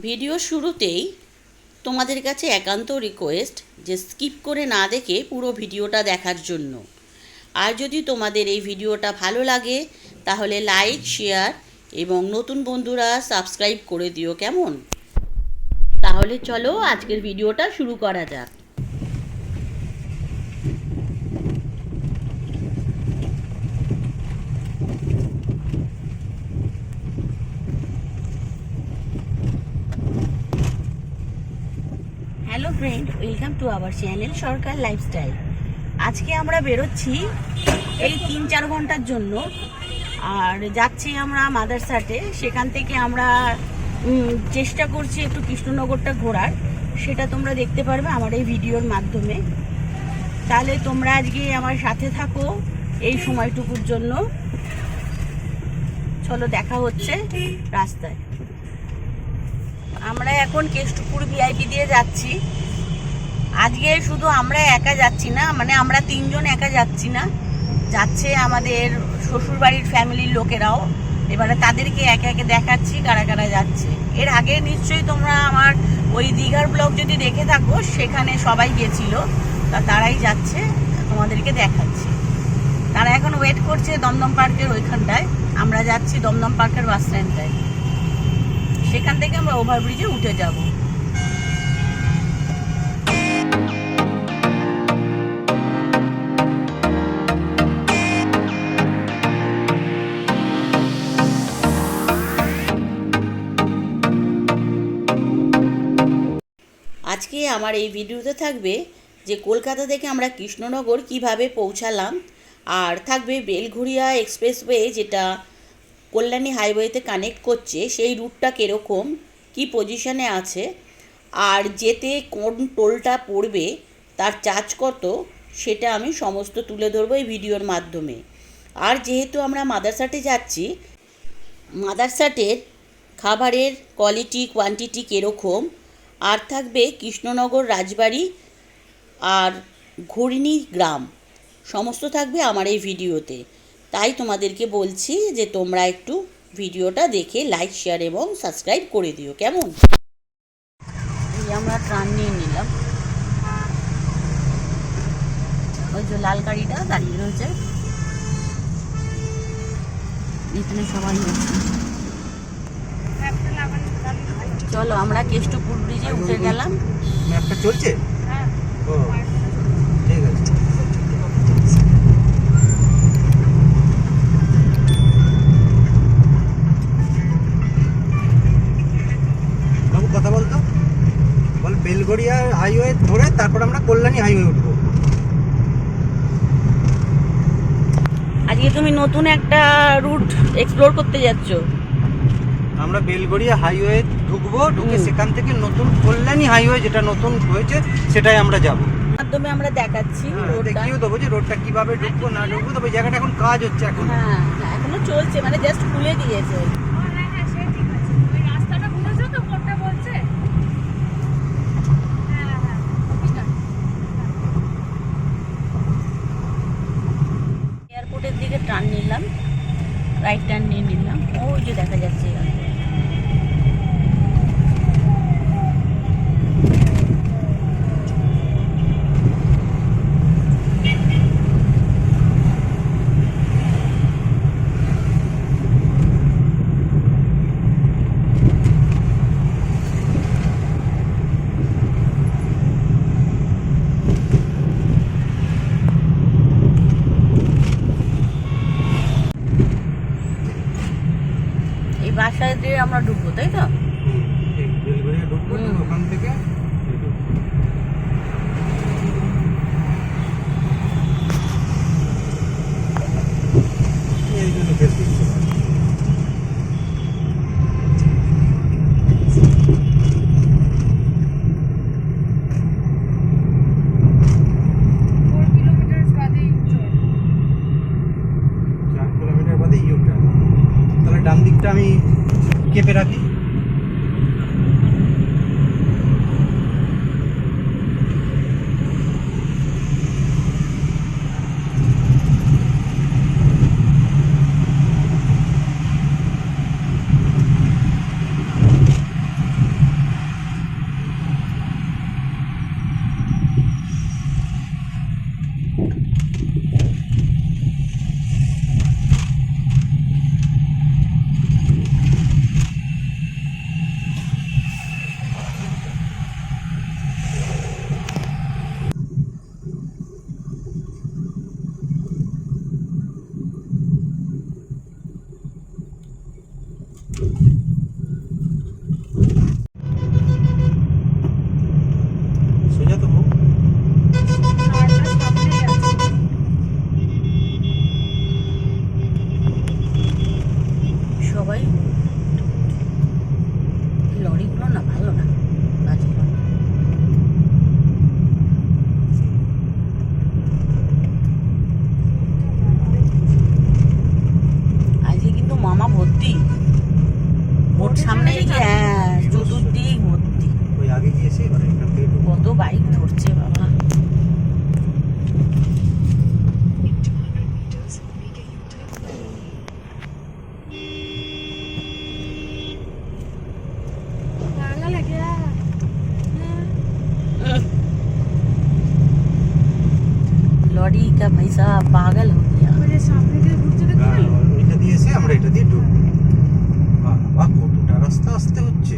Video শুরুতেই তোমাদের কাছে একান্ত রিকোয়েস্ট যে স্কিপ করে না দেখে পুরো ভিডিওটা দেখার জন্য। আর যদি তোমাদের এই ভিডিওটা ভালো লাগে তাহলে লাইক, শেয়ার এবং নতুন বন্ধুরা সাবস্ক্রাইব করে দিও, কেমন? তাহলে চলো আজকের ভিডিওটা শুরু করা যাক। Hello friend, welcome to our channel Sarkar lifestyle. আজকে আমরা বেরোচ্ছি এই 3-4 ঘন্টার জন্য, আর যাচ্ছি আমরা মাদারসাটে। সেখান থেকে আমরা চেষ্টা করছি একটু কৃষ্ণনগরটা ঘোরার, সেটা তোমরা দেখতে পারবে আমার এই ভিডিওর মাধ্যমে। তাহলে তোমরা আজকে আমার সাথে থাকো এই সময়টুকুর জন্য। চলো দেখা হচ্ছে রাস্তায়। আমরা এখন কেষ্টপুর ভিআইপি দিয়ে যাচ্ছি। আজকে শুধু আমরা একা যাচ্ছি না, মানে আমরা 3 জন একা যাচ্ছি না, যাচ্ছে আমাদের শ্বশুরবাড়ির ফ্যামিলির লোকেরাও। এবারে তাদেরকে একে একে দেখাচ্ছি কারা কারা যাচ্ছে। এর আগে নিশ্চয়ই তোমরা আমার ওই দীঘার ব্লগ যদি দেখে থাকো, সেখানে সবাই গেছিল, তারাই যাচ্ছে, তোমাদেরকে দেখাচ্ছি। তারা এখন ওয়েট করছে দমদম পার্কের ওইখানটায়। আমরা যাচ্ছি দমদম পার্কের বাস স্ট্যান্ডটায়। সেখান থেকে আমরা ওভারব্রিজে উঠে যাব। আজকে আমার এই ভিডিওতে থাকবে যে কলকাতা থেকে আমরা কৃষ্ণনগর কিভাবে পৌঁছালাম, আর থাকবে বেলঘড়িয়া এক্সপ্রেসওয়ে যেটা কল্যাণী হাইওয়েতে কানেক্ট করছে, সেই রুটটা কীরকম, কী পজিশনে আছে, আর যেতে কোন টোলটা পড়বে, তার চার্জ কত, সেটা আমি সমস্ত তুলে ধরবো এই ভিডিওর মাধ্যমে। আর যেহেতু আমরা মাদারসাটে যাচ্ছি, মাদারসাটের খাবারের কোয়ালিটি কোয়ান্টিটি কীরকম, আর থাকবে কৃষ্ণনগর রাজবাড়ি আর ঘূর্ণি গ্রাম, সমস্ত থাকবে আমার এই ভিডিওতে। তাই তোমাদেরকে বলছি যে তোমরা একটু ভিডিওটা দেখে লাইক, শেয়ার এবং সাবস্ক্রাইব করে দিও, কেমন? এই আমরা ট্রান নিয়ে নিলাম। ওই যে লাল গাড়িটা দাঁড়িয়ে রয়েছে, এখানে সবাই আছে। চলো আমরা কেষ্টপুর ব্রিজে উঠে গেলাম। ম্যাপটা চলছে? হ্যাঁ। ও ঠিক আছে। বাবু কথা বলতো, বল বেলঘড়িয়া হাইওয়ে ধরে তারপর আমরা কল্যাণী হাইওয়ে উঠবো। আজকে তুমি নতুন একটা রুট এক্সপ্লোর করতে যাচ্ছ। আমরা বেলঘড়িয়া হাইওয়ে ঢুকবো, ঢুকে সেখান থেকে নতুন কল্যাণী হাইওয়ে যেটা নতুন হয়েছে সেটাই আমরা যাব। মাধ্যমে আমরা দেখাচ্ছি দেখিও দেবো যে রোডটা কিভাবে ঢুকবো না ঢুকবো। তবে জায়গাটা এখন কাজ হচ্ছে, এখন হ্যাঁ এখনো চলছে, মানে জাস্ট খুলে দিয়েছে। এয়ারপোর্টের দিকে টার্ন নিলাম, রাইট টার্ন নিয়ে নিলাম। ওই যে দেখা যাচ্ছে বাসায় দিয়ে আমরা ঢুকবো, তাই তো? বেলঘড়িয়া ঢুকবো, ওখান থেকে ডান দিকটা আমি কেটে রাখি। বাইক ধরছে বাবা। लॉरी का भाई साहब पागल हो गया। ওইটা দিয়ে এসে আমরা এটা দিয়ে ঢুকবো। বাবা কতটা রাস্তা আসতে হচ্ছে,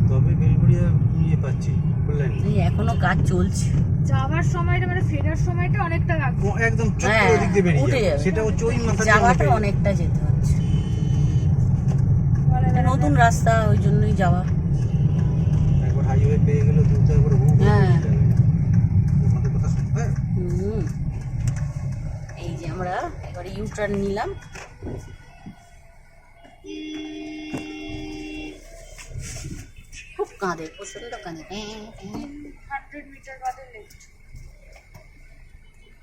তবে বেলঘড়িয়া ইয়ে পাচ্ছি কল্যাণী। এই এখনো কাজ চলছে। যাওয়ার সময়টা মানে ফেরার সময়টা অনেকটা লাগবে। ও একদম চুপ করে দিক দিয়ে বেরিয়ে উঠে যাবে, যাবে। সেটা হচ্ছে ওই মাথা দিয়ে যাওয়াটা বেরিয়ে অনেকটা যেতে হচ্ছে, এটা নতুন রাস্তা ওই জন্যই যাওয়া। যাবে। একবার হাইওয়ে পেয়ে গেলে দ্রুত একবার হু করে হ্যাঁ। বেরিয়ে যাবে। আমাদের কথা শুনবে? হুম। এই যে আমরা এবারে ইউ টার্ন নিলাম। খুব কাঁদে, প্রচন্ড কাঁদে। 100 মিটার বাদে লেফট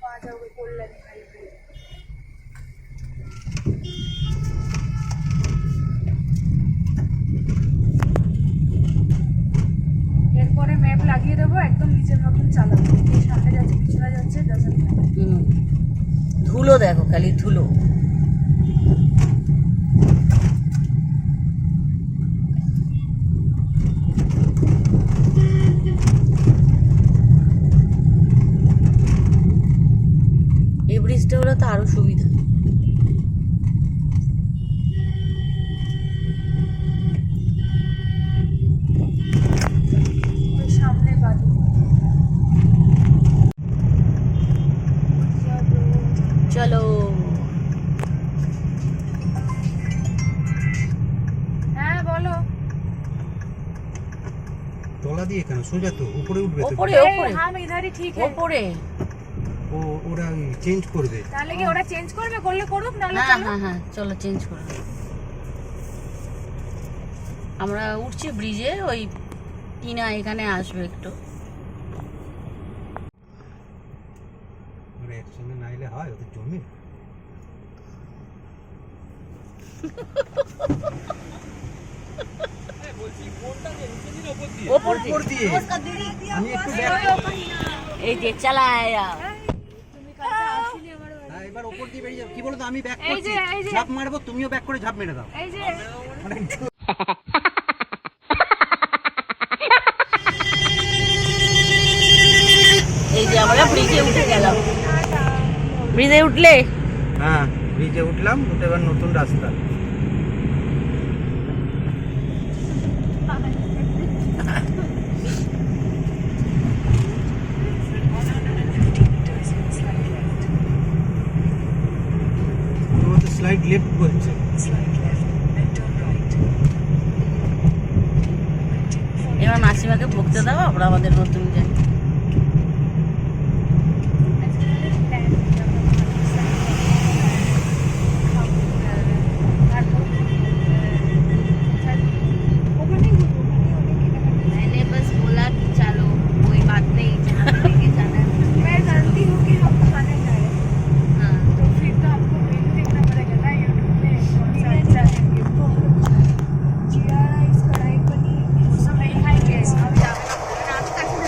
পা যাবে কল্যাণী হাইওয়ে। এরপরে ম্যাপ লাগিয়ে দেবো, একদম নিচের মতন চালাবো। এই সামনে যাচ্ছে পিছনে যাচ্ছে ডাজন্ট ম্যাটার। হুম। ধুলো দেখো, খালি ধুলো। এই ব্রিজটা হলে তো আরো সুবিধা। ওই সামনে বাড়ি। চলো। হ্যাঁ বলো। তলা দিয়ে কেন, সোজা তো উপরে উঠবে তো। ওপরে এই, ওপরে হাম ইধার হি ঠিক হ্যায়। ওপরে। ওরা চেঞ্জ করবে। তাহলে কি ওরা চেঞ্জ করবে? করলে করুক, নাহলে হ্যাঁ চলো। হ্যাঁ হ্যাঁ, চলো চেঞ্জ করে দাও। আমরা উঠছি ব্রিজে, ওই টিনা এখানে আসবে একটু। ওরা একসঙ্গে না এলে হয়, ওদের জমি। ওপর উপর দিয়ে আমি একটু ব্যাক। এই যে চালায়। তুমি কালকে আসিনি আমার বাড়ি। হ্যাঁ, এবার উপর দিয়ে বেরিয়ে যাও। কি বলো তো, আমি ব্যাক এই করছি, যে, এই যে। ঝাঁপ মারবো, তুমিও ব্যাক করে ঝাঁপ মেরে দাও। এই যে মানে এই যে আমরা ব্রিজে উঠে গেলাম। ব্রিজে উঠলে হ্যাঁ, ব্রিজে উঠলাম, উঠে এবার নতুন রাস্তা। স্লাইড লেফট বলছে। এবার মাসিমাকে বকতে দাও, আমরা আমাদের নতুন যাই। मैंने बस बोला कि चलो कोई बात नहीं, जहाँ लेके जाना है। मैं जानती हूँ कि हम खाने जाए, हाँ। तो फिर तो आपको मेनू देखना पड़ेगा ना यूट्यूब में कौन सा अच्छा है। जीरा राइस, कढ़ाई पनीर, वो सब नहीं खाएंगे। अब जाओ, रात का खाना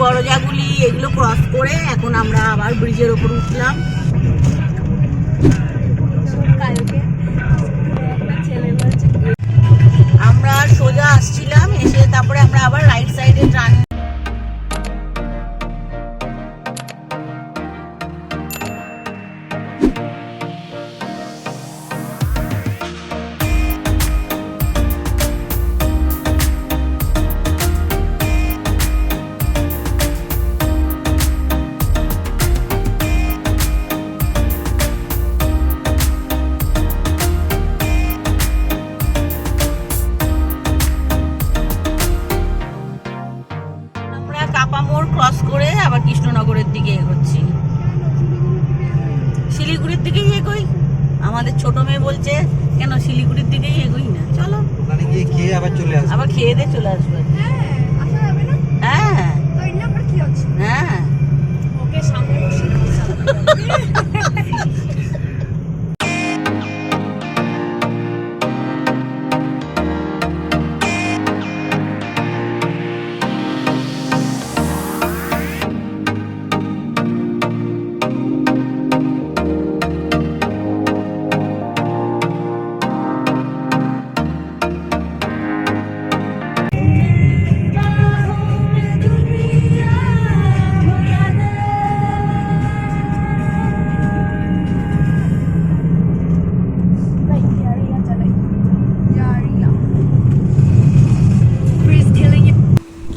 দরজাগুলি এগুলো ক্রস করে এখন আমরা আবার ব্রিজের ওপর উঠলাম। আমরা সোজা আসছিলাম, এসে তারপরে আমরা আবার রাইট সাইডে টার্ন। কাপামোড় ক্রস করে আবার কৃষ্ণনগরের দিকে এগোচ্ছি। শিলিগুড়ির দিকেই এগোই। আমাদের ছোট মেয়ে বলছে কেন শিলিগুড়ির দিকেই এগোই না, চলো ওখানে গিয়ে খেয়ে আবার চলে আসবো। আবার খেয়ে দিয়ে চলে আসবো। হ্যাঁ হ্যাঁ ওকে সামনে বসিয়ে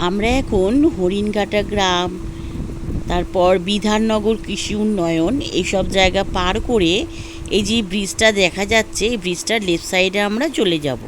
আমরা এখন হরিণঘাটা গ্রাম, তারপর বিধাননগর কৃষি উন্নয়ন এইসব জায়গা পার করে এই যে ব্রিজটা দেখা যাচ্ছে, এই ব্রিজটার লেফট সাইডে আমরা চলে যাব।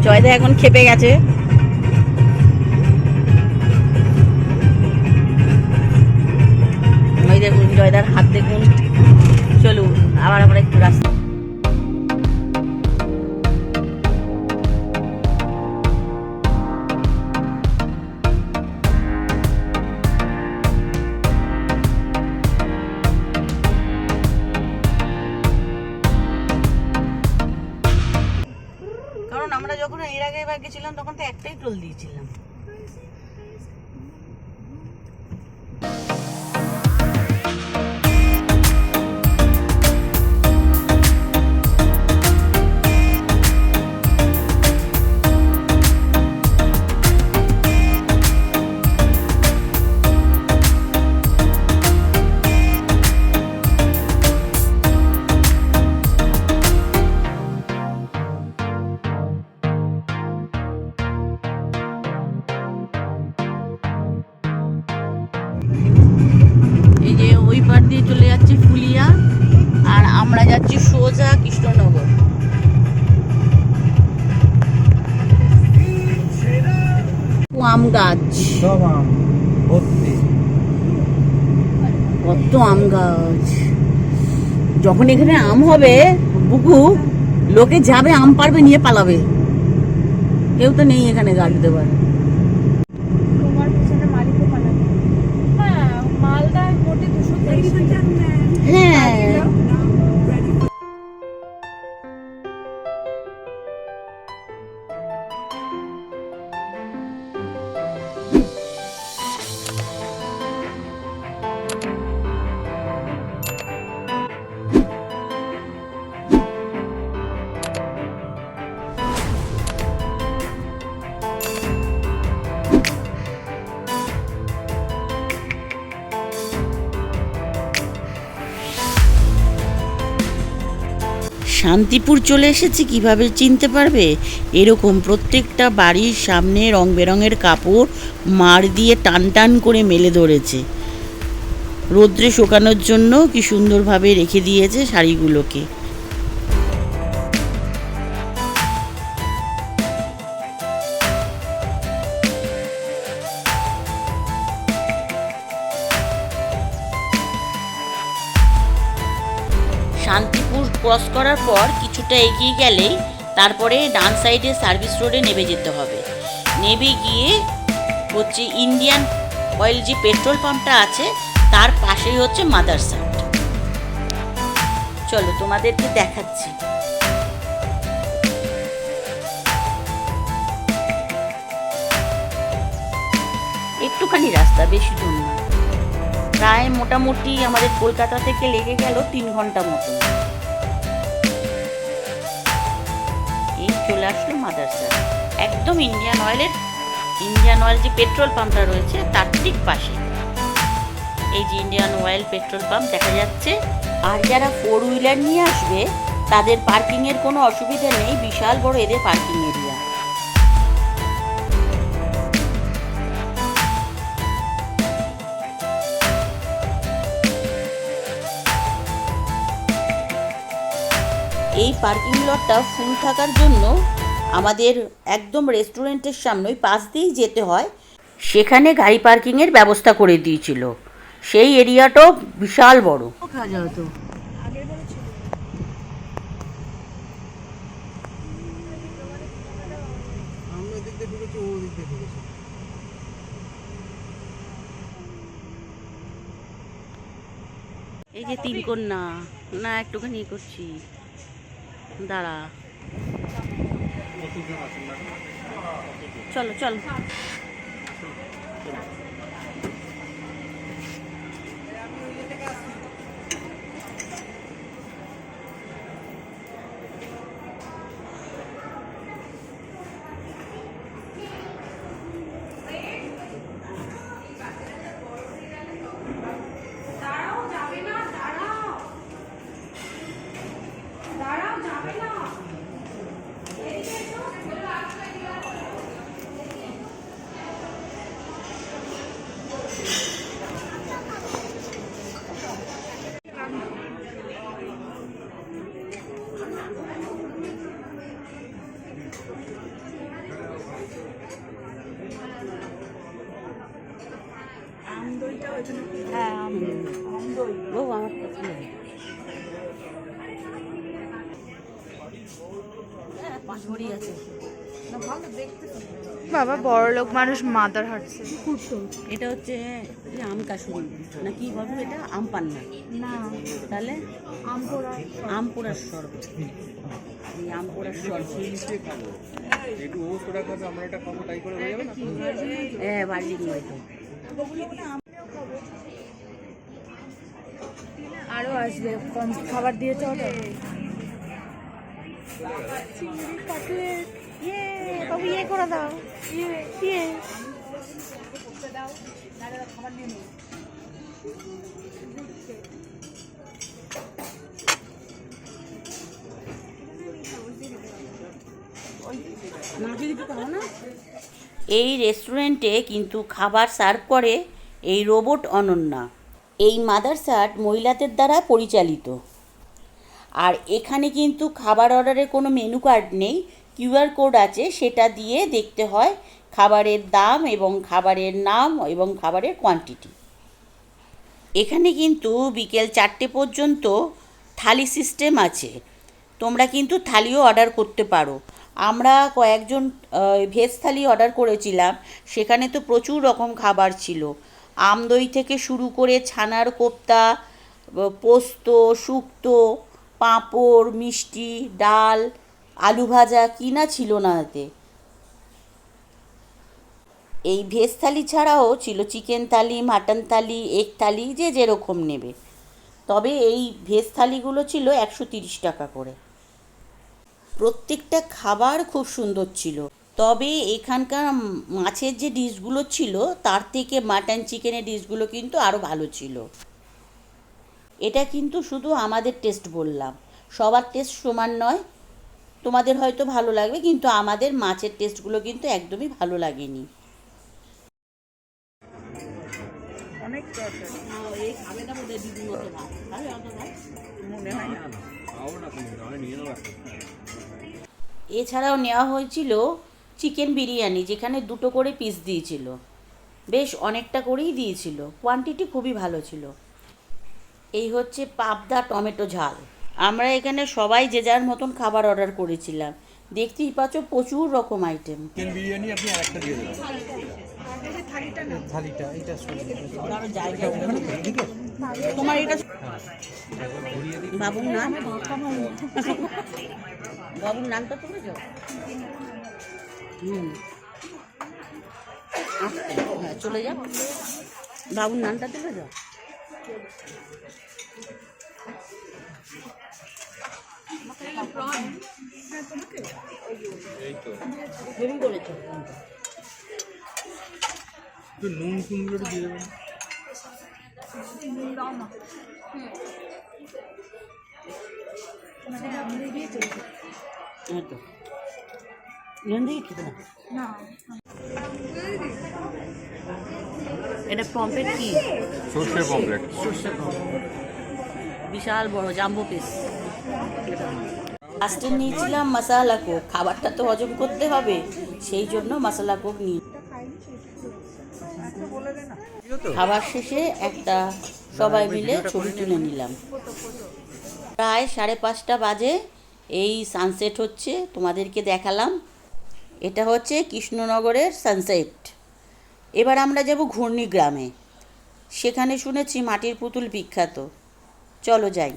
জয়দা এখন খেপে গেছে। ওই দেখুন জয়দার হাত দেখুন। চলুন আবার আমরা একটু রাস্তা। কারণ আমরা যখন এর আগে এবার গেছিলাম তখন তো একটাই টোল দিয়েছিলাম। ওই পার দিয়ে চলে যাচ্ছি ফুলিয়া, আর আমরা যাচ্ছি সোজা কৃষ্ণনগর। আম গাছ, সব আম ভর্তি, কত আম গাছ। যখন এখানে আম হবে বুকু, লোকে যাবে আম পারবে নিয়ে পালাবে, কেউ তো নেই এখানে গাড়ি দেবার। তোমার পিছনে মালিকও পালাবে। হ্যাঁ, মালদা মোটে 230 হ্যাঁ শান্তিপুর চলে এসেছি কিভাবে চিনতে পারবে? এরকম প্রত্যেকটা বাড়ির সামনে রং বেরঙের কাপড় মাড় দিয়ে টান টান করে মেলে ধরেছে, রোদ্রে শুকানোর জন্য কি সুন্দরভাবে রেখে দিয়েছে শাড়িগুলোকে। শান্তিপুর ক্রস করার পর কিছুটা এগিয়ে গেলেই তারপরে ডান সাইডে সার্ভিস রোডে নেমে যেতে হবে। নেমে গিয়ে হচ্ছে ইন্ডিয়ান অয়েল যে পেট্রোল পাম্পটা আছে তার পাশেই হচ্ছে মাদারসাট। চলো তোমাদেরকে দেখাচ্ছি। একটুখানি রাস্তা, বেশি দূর না, প্রায় মোটামুটি আমাদের কলকাতা থেকে লেগে গেল 3 ঘন্টা মতো। এই চলে আসলো মাদারসাট, একদম ইন্ডিয়ান অয়েল যে পেট্রোল পাম্পটা রয়েছে তার ঠিক পাশে। এই যে ইন্ডিয়ান অয়েল পেট্রোল পাম্প দেখা যাচ্ছে। আর যারা 4 হুইলার নিয়ে আসবে তাদের পার্কিংয়ের কোনো অসুবিধা নেই, বিশাল বড় এদের পার্কিং এরিয়া। এই পার্কিং লটটা ফুল থাকার জন্য আমাদের একদম রেস্টুরেন্টের সামনেই পাশ দিয়েই যেতে হয়, সেখানে গাড়ি পার্কিংয়ের ব্যবস্থা করে দিয়েছিল। সেই এরিয়াটাও বিশাল বড়। খাওয়া যাও তো। এই যে 3 কন্যা, না একটুখানি করছি, দাঁড়া, চলো চলো। বাবা বড়লোক মানুষ মাদার হাঁটছে। এটা হচ্ছে আম কাশুরি না কি বলবো, এটা আম পান্না না, তাহলে আম পোড়ার শরবত। এই আম পোড়ার শরবত হ্যাঁ বার্জিং হয়তো। আরো আসবে, কম খাবার দিয়েছে ওটা। চিংড়ি কাটলেট, বাবু ইয়ে করে দাও, ইয়ে দাও, খাবার নিয়ে নেবো। এই রেস্টুরেন্টে কিন্তু খাবার সার্ভ করে এই রোবট অনন্যা। এই মাদারসাট মহিলাদের দ্বারা পরিচালিত। আর এখানে কিন্তু খাবার অর্ডারের কোনো মেনু কার্ড নেই, কিউআর কোড আছে, সেটা দিয়ে দেখতে হয় খাবারের দাম এবং খাবারের নাম এবং খাবারের কোয়ান্টিটি। এখানে কিন্তু বিকেল 4টে পর্যন্ত থালি সিস্টেম আছে, তোমরা কিন্তু থালিও অর্ডার করতে পারো। আমরা কয়েকজন ভেজ থালি অর্ডার করেছিলাম, সেখানে তো প্রচুর রকম খাবার ছিল, আমদই থেকে শুরু করে ছানার কোপ্তা, পোস্ত, শুক্তো, পাঁপড়, মিষ্টি, ডাল, আলু ভাজা, কি না ছিল না এতে। এই ভেজ থালি ছাড়াও ছিল চিকেন থালি, মাটন থালি, এগ থালি, যে যেরকম নেবে। তবে এই ভেজ থালিগুলো ছিল 130 টাকা করে। প্রত্যেকটা খাবার খুব সুন্দর ছিল, তবে এখানকার মাছের যে ডিশগুলো ছিল তার থেকে মাটন চিকেনের ডিশগুলো কিন্তু আরও ভালো ছিল। এটা কিন্তু শুধু আমাদের টেস্ট বললাম, সবার টেস্ট সমান নয়, তোমাদের হয়তো ভালো লাগবে, কিন্তু আমাদের মাছের টেস্টগুলো কিন্তু একদমই ভালো লাগেনি। অনেক তরকারি মনে হয় না। এছাড়াও নেওয়া হয়েছিল চিকেন বিরিয়ানি, যেখানে 2টো করে পিস দিয়েছিল, বেশ অনেকটা করেই দিয়েছিল, কোয়ান্টিটি খুবই ভালো ছিল। এই হচ্ছে পাবদা টমেটো ঝাল। আমরা এখানে সবাই যে যার মতন খাবার অর্ডার করেছিলাম, দেখতেই পাচ্ছ প্রচুর রকম আইটেম। চিকেন বিরিয়ানি আপনি আরেকটা দিয়ে দেবেন। থালিটা এটা তোমার এটা বাবুর নান, বাবুর নানটা তুলে যাও। হ্যাঁ, চলে যাও, বাবুর নানটা তুলে যাও। হেভি করেছো। একটু নুন টুনগুলো একটু দিয়ে দেবেন। এই তো লেন্দি কি না, এটা পম্পেট কি? সর্ষে পমপ্লেট। সর্ষে বিশাল বড় জাম্বো পিস। লাস্টে নিয়েছিলাম মশালা কোক, খাবারটা তো হজম করতে হবে, সেই জন্য মশালা কোক নিই। খাবার শেষে একটা সবাই মিলে ছবি তুলে নিলাম। প্রায় 5:30 বাজে, এই সানসেট হচ্ছে, তোমাদেরকে দেখালাম। এটা হচ্ছে কৃষ্ণনগরের সানসেট। এবার আমরা যাব ঘূর্ণি গ্রামে, সেখানে শুনেছি মাটির পুতুল বিখ্যাত। চলো যাই।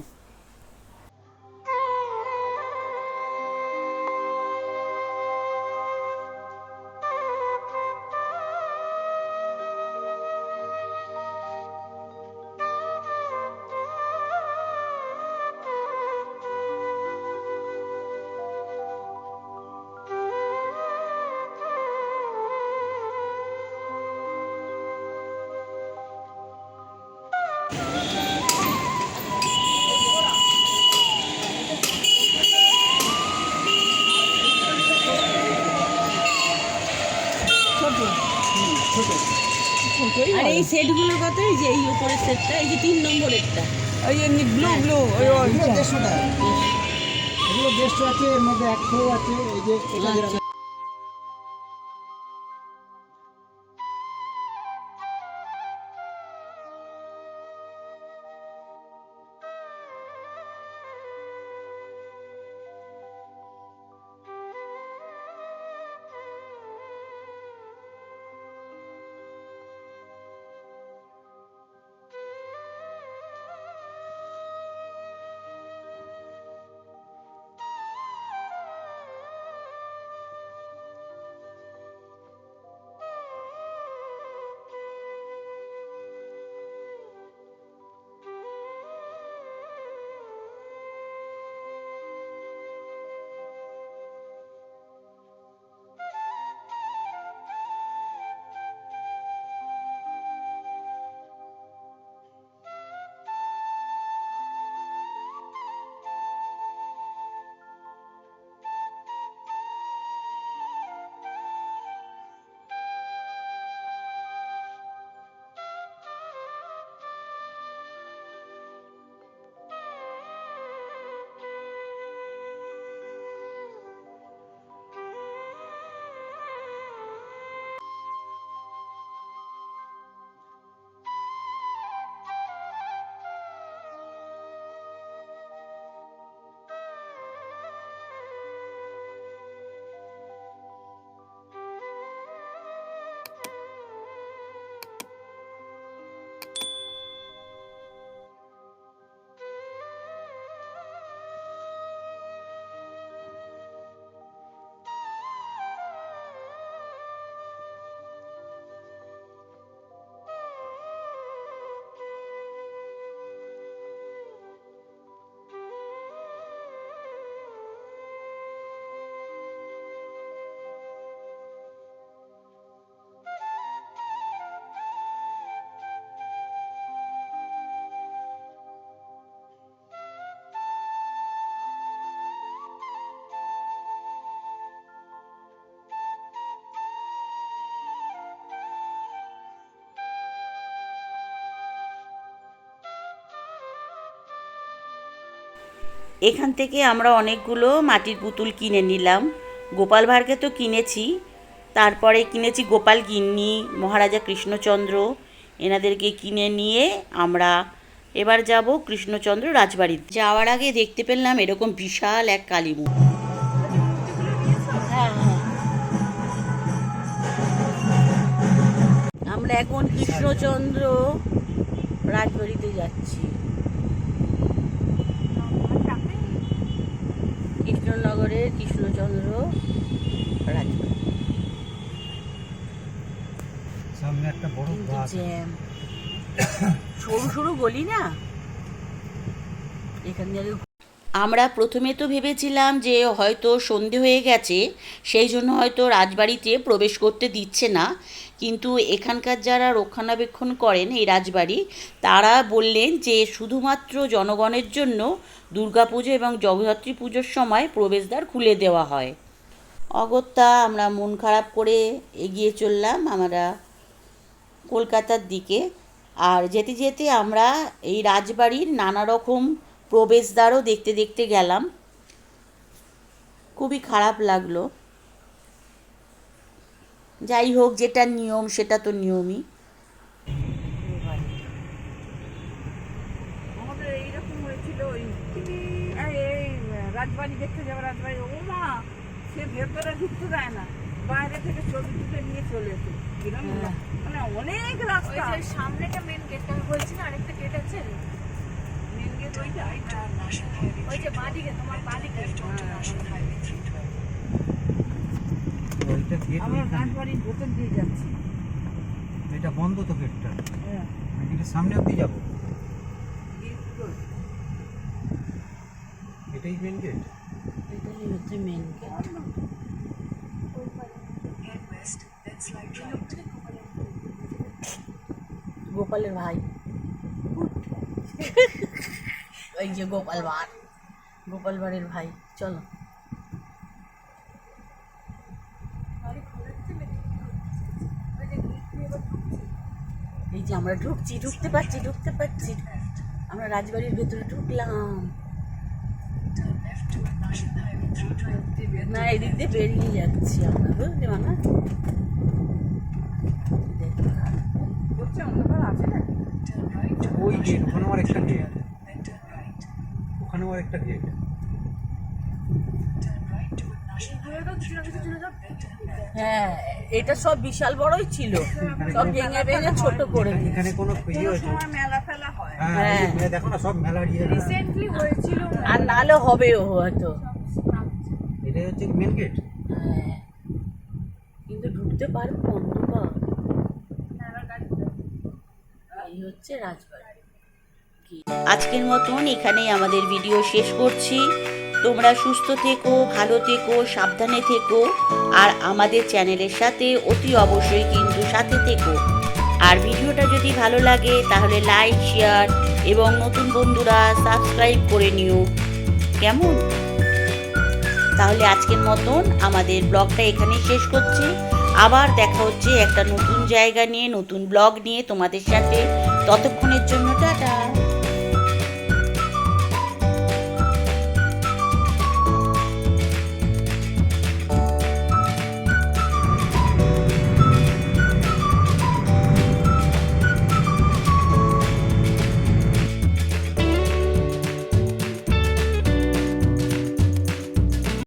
আর এই সেটগুলোর কত? এই যে এই উপরের সেটটা, এই যে 3 নম্বরেরটা, ওই ব্লু ব্লু এগুলো 150 টাকা, এগুলো 150 আছে, এর মধ্যে 100 আছে, এই যে এটা যেরকম এখান থেকে আমরা অনেকগুলো মাটির পুতুল কিনে নিলাম। গোপাল ভাঁড়কে তো কিনেছি, তারপরে কিনেছি গোপাল গিন্নি, মহারাজা কৃষ্ণচন্দ্র, এনাদেরকে কিনে নিয়ে আমরা এবার যাব কৃষ্ণচন্দ্র রাজবাড়িতে। যাওয়ার আগে দেখতে পেলাম এরকম বিশাল এক কালী মূর্তি। আমরা এখন কৃষ্ণচন্দ্র রাজবাড়িতে যাচ্ছি। কৃষ্ণনগরের কৃষ্ণচন্দ্র রাজবাড়ি। সামনে একটা বড় গাছ, জ্যাম, সরু সরু গলি না এখান থেকে। আমরা প্রথমে তো ভেবেছিলাম যে হয়তো সন্ধে হয়ে গেছে, সেই জন্য হয়তো রাজবাড়িতে প্রবেশ করতে দিচ্ছে না, কিন্তু এখানকার যারা রক্ষণাবেক্ষণ করেন এই রাজবাড়ি, তারা বললেন যে শুধুমাত্র জনগণের জন্য দুর্গাপুজো এবং জগদ্ধাত্রী পুজোর সময় প্রবেশদ্বার খুলে দেওয়া হয়। অগত্যা আমরা মন খারাপ করে এগিয়ে চললাম আমরা কলকাতার দিকে। আর যেতে যেতে আমরা এই রাজবাড়ির নানা রকম প্রবেশদ্বারও দেখতে দেখতে গেলাম। খুবই খারাপ লাগলো। যাই হোক, যেটা নিয়ম সেটা তো নিয়মই। আমাদের এইরকম হয়েছিল ওই এই রাজবাড়ি দেখতে যাবো, রাজবাড়ি ও মা সে ভেতরে ঢুকতে দেয় না, বাইরে থেকে ছবি তুলে নিয়ে চলে যেত। মানে অনেক রাস্তা, সামনেটা মেন গেটটা বলছি না, আরেকটা গেট আছে মেন গেট, ওইটা ওই যে বাঁদিকে, তোমার বাঁদিকে ওইটা গেট, আমরা রাজবাড়ির ভেতর দিয়ে যাচ্ছি। এটা বন্ধ তো গেটটা, হ্যাঁ গেটের সামনে অব্দি যাবো। এটাই মেন গেট। এটাই হচ্ছে মেন গেট। গোপালের ভাই, ওই যে গোপাল ভাঁড়, গোপাল ভাঁড়ের ভাই। চলো, এই যে আমরা ঢুকতে পারছি। আমরা রাজবাড়ির ভেতরে ঢুকলাম না, এদিক দিয়ে বেরিয়ে যাচ্ছি আমরা, বুঝলি না? অন্ধকার আছে না, ওই গেট, ওখানে আমার একটা গেট, ওখানে আমার একটা গেট। হ্যাঁ, এটা সব বিশাল বড়ই ছিল, সব ভেঙে ভেঙে ছোট করে দিয়েছে। এখানে কোনো ইয়ে হয়েছে, মেলা ফেলা হয়, হ্যাঁ দেখো না সব মেলা ইয়ে। রিসেন্টলি হয়েছিল, আর নালে হবেও হয়তো। এটাই হচ্ছে মেন গেট। হ্যাঁ, কিন্তু ঢুকতে পারবো অন্ধকার। এই হচ্ছে রাজবাড়ি। আজকের মতন এখানেই আমাদের ভিডিও শেষ করছি। তোমরা সুস্থ থেকো, ভালো থেকো, সাবধানে থেকো, আর আমাদের চ্যানেলের সাথে অতি অবশ্যই কিন্তু সাথে থেকো। আর ভিডিওটা যদি ভালো লাগে তাহলে লাইক, শেয়ার এবং নতুন বন্ধুরা সাবস্ক্রাইব করে নিও, কেমন? তাহলে আজকের মতন আমাদের ব্লগটা এখানেই শেষ করছি। আবার দেখা হচ্ছে একটা নতুন জায়গা নিয়ে, নতুন ব্লগ নিয়ে তোমাদের সাথে। ততক্ষণের জন্য টাটা।